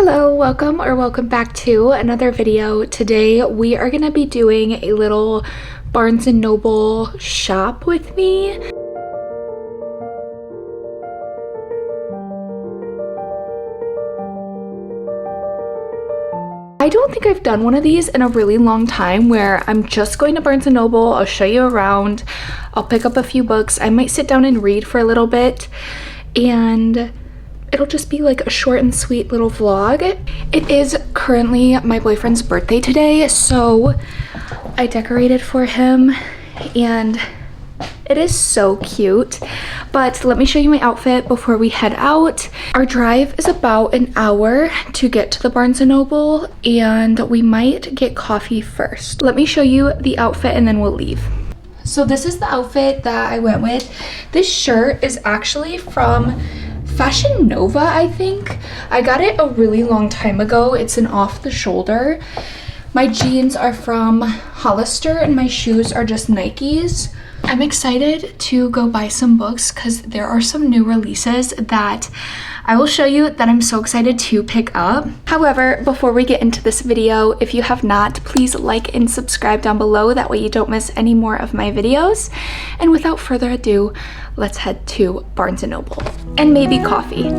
Hello, welcome back to another video. Today we are gonna be doing a little Barnes & Noble shop with me. I don't think I've done one of these in a really long time where I'm just going to Barnes & Noble, I'll show you around, I'll pick up a few books, I might sit down and read for a little bit, and it'll just be like a short and sweet little vlog. It is currently my boyfriend's birthday today, so I decorated for him and it is so cute. But let me show you my outfit before we head out. Our drive is about an hour to get to the Barnes & Noble and we might get coffee first. Let me show you the outfit and then we'll leave. So this is the outfit that I went with. This shirt is actually from Fashion Nova, I think. I got it a really long time ago. It's an off the shoulder. My jeans are from Hollister and my shoes are just Nikes. I'm excited to go buy some books because there are some new releases that I will show you that I'm so excited to pick up. However, before we get into this video, if you have not, please like and subscribe down below. That way you don't miss any more of my videos. And without further ado, let's head to Barnes & Noble and maybe coffee.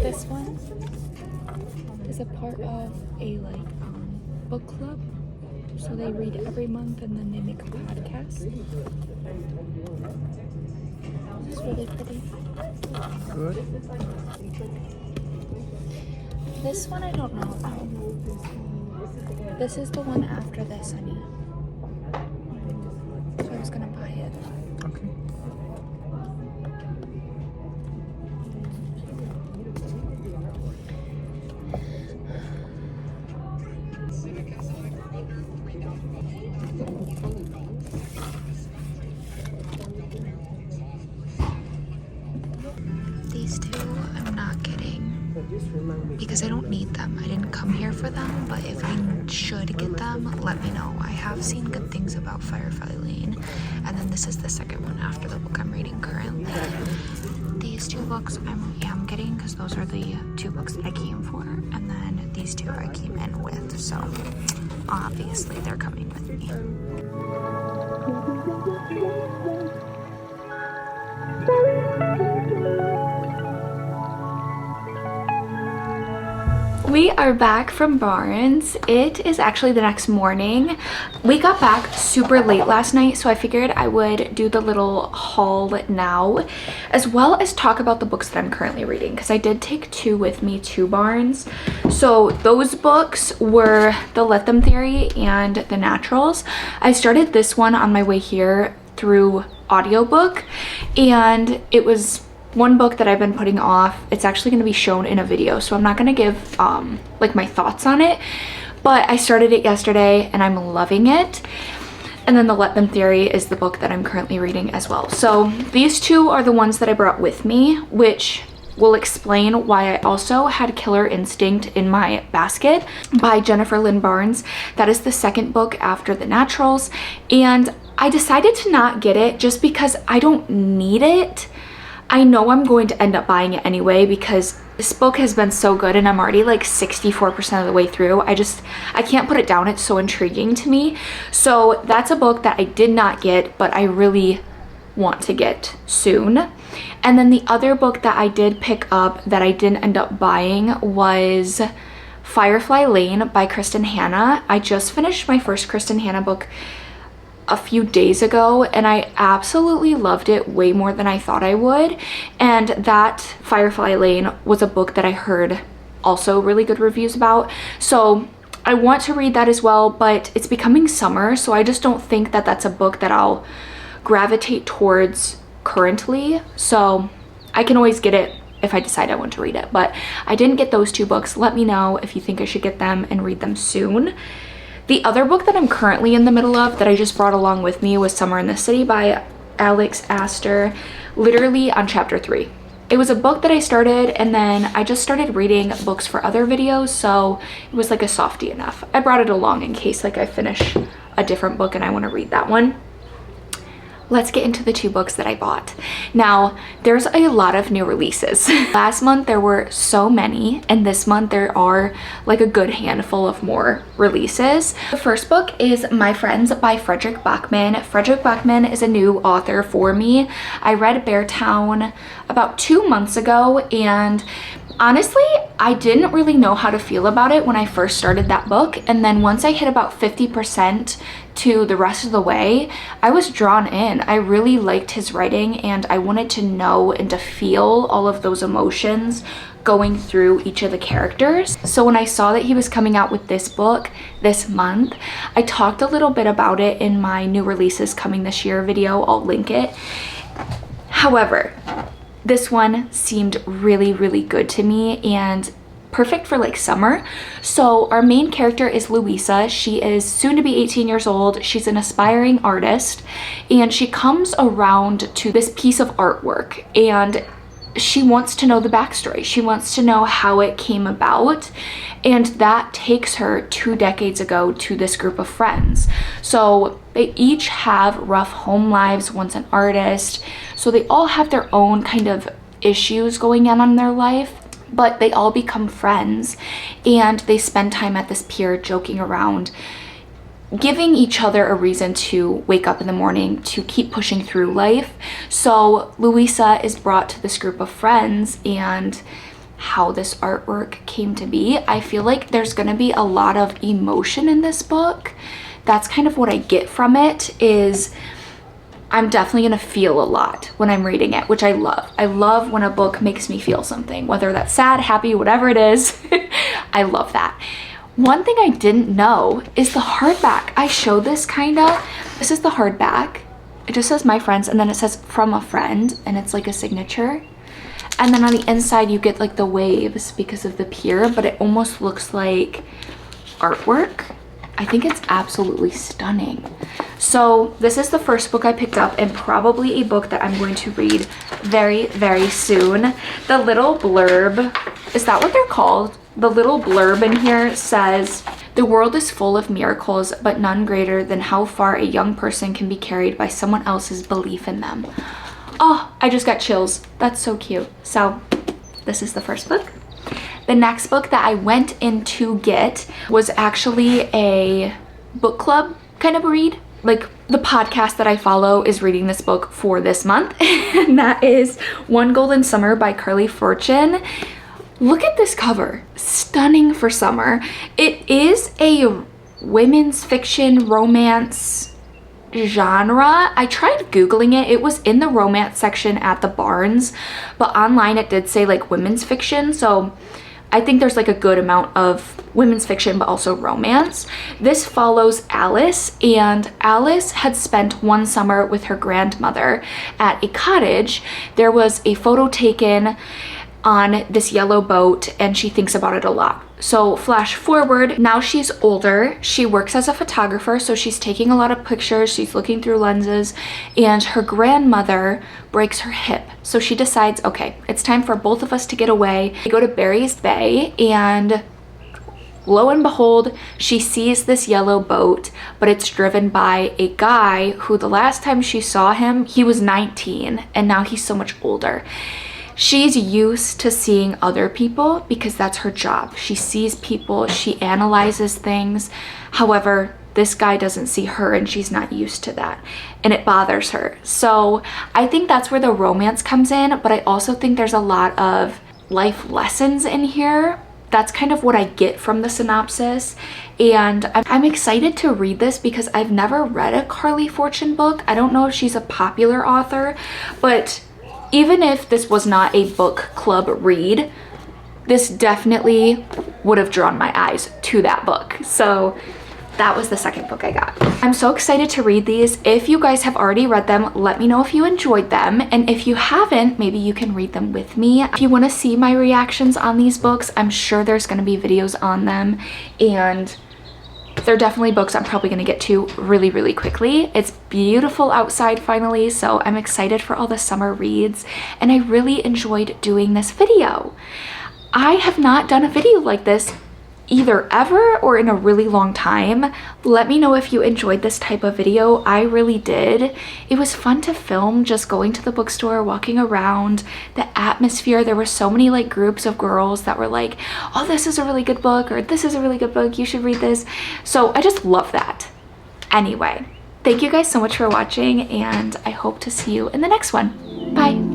This one is a part of a book club. So they read every month and then they make a podcast. It's really pretty. Good. This one I don't know about. This is the one after this, honey. So I was gonna buy it. Okay. These two I'm not getting because I don't need them. I didn't come here for them, but if I should get them, let me know. I have seen good things about Firefly Lane, and then this is the second one after the book I'm reading currently. These two books I am getting because those are the two books that I came for, and then these two I came in with, so obviously they're coming with me. We are back from Barnes. It is actually the next morning. We got back super late last night, so I figured I would do the little haul now, as well as talk about the books that I'm currently reading, because I did take two with me to Barnes. So those books were The Let Them Theory and The Naturals. I started this one on my way here through audiobook, and it was one book that I've been putting off. It's actually going to be shown in a video, so I'm not going to give like my thoughts on it, but I started it yesterday and I'm loving it. And then The Let Them Theory is the book that I'm currently reading as well. So these two are the ones that I brought with me, which will explain why I also had Killer Instinct in my basket by Jennifer Lynn Barnes. That is the second book after The Naturals, and I decided to not get it just because I don't need it. I know I'm going to end up buying it anyway because this book has been so good and I'm already like 64% of the way through. I can't put it down. It's so intriguing to me. So that's a book that I did not get, but I really want to get soon. And then the other book that I did pick up that I didn't end up buying was Firefly Lane by Kristen Hanna. I just finished my first Kristen Hanna book a few days ago and I absolutely loved it way more than I thought I would. And that Firefly Lane was a book that I heard also really good reviews about. So I want to read that as well, but it's becoming summer, so I just don't think that that's a book that I'll gravitate towards currently. So I can always get it if I decide I want to read it, but I didn't get those two books. Let me know if you think I should get them and read them soon. The other book that I'm currently in the middle of that I just brought along with me was Summer in the City by Alex Astor, literally on chapter 3. It was a book that I started and then I just started reading books for other videos, so it was like a softie enough. I brought it along in case like I finish a different book and I want to read that one. Let's get into the two books that I bought. Now, there's a lot of new releases. Last month there were so many, and this month there are like a good handful of more releases. The first book is My Friends by Fredrik Backman. Fredrik Backman is a new author for me. I read Beartown about 2 months ago, and honestly, I didn't really know how to feel about it when I first started that book, and then once I hit about 50% to the rest of the way, I was drawn in. I really liked his writing and I wanted to know and to feel all of those emotions going through each of the characters. So when I saw that he was coming out with this book this month, I talked a little bit about it in my new releases coming this year video. I'll link it. However, this one seemed really, really good to me and perfect for like summer. So our main character is Louisa. She is soon to be 18 years old. She's an aspiring artist and she comes around to this piece of artwork and she wants to know the backstory. She wants to know how it came about, and that takes her 2 decades ago to this group of friends. So they each have rough home lives. One's an artist, so they all have their own kind of issues going on in their life, but they all become friends and they spend time at this pier joking around, giving each other a reason to wake up in the morning to keep pushing through life. So Louisa is brought to this group of friends and how this artwork came to be. I feel like there's gonna be a lot of emotion in this book. That's kind of what I get from it, is I'm definitely gonna feel a lot when I'm reading it, which I love. I love when a book makes me feel something, whether that's sad, happy, whatever it is. I love that. One thing I didn't know is the hardback. I showed this kinda. This is the hardback. It just says my friends, and then it says from a friend, and it's like a signature. And then on the inside you get like the waves because of the pier, but it almost looks like artwork. I think it's absolutely stunning. So this is the first book I picked up, and probably a book that I'm going to read very, very soon. The little blurb, is that what they're called? The little blurb in here says, "The world is full of miracles, but none greater than how far a young person can be carried by someone else's belief in them." Oh, I just got chills. That's so cute. So this is the first book. The next book that I went in to get was actually a book club kind of read. Like, the podcast that I follow is reading this book for this month, and that is One Golden Summer by Carly Fortune. Look at this cover. Stunning for summer. It is a women's fiction romance genre. I tried Googling it. It was in the romance section at the Barnes, but online it did say like women's fiction. So I think there's like a good amount of women's fiction, but also romance. This follows Alice, and Alice had spent one summer with her grandmother at a cottage. There was a photo taken on this yellow boat, and she thinks about it a lot. So flash forward, now she's older, she works as a photographer, so she's taking a lot of pictures, she's looking through lenses, and her grandmother breaks her hip. So she decides, okay, it's time for both of us to get away. They go to Barry's Bay, and lo and behold, she sees this yellow boat, but it's driven by a guy who the last time she saw him, he was 19, and now he's so much older. She's used to seeing other people because that's her job. She sees people, she analyzes things. However, this guy doesn't see her, and she's not used to that, and it bothers her. So I think that's where the romance comes in, but I also think there's a lot of life lessons in here. That's kind of what I get from the synopsis, and I'm excited to read this because I've never read a Carly Fortune book. I don't know if she's a popular author, but even if this was not a book club read, this definitely would have drawn my eyes to that book. So that was the second book I got. I'm so excited to read these. If you guys have already read them, let me know if you enjoyed them. And if you haven't, maybe you can read them with me. If you want to see my reactions on these books, I'm sure there's going to be videos on them. And they're definitely books I'm probably going to get to really, really quickly. It's beautiful outside finally, so I'm excited for all the summer reads, and I really enjoyed doing this video. I have not done a video like this either ever or in a really long time. Let me know if you enjoyed this type of video. I really did. It was fun to film, just going to the bookstore, walking around, the atmosphere. There were so many like groups of girls that were like, oh, this is a really good book, or this is a really good book, you should read this. So I just love that. Anyway, thank you guys so much for watching, and I hope to see you in the next one. Bye.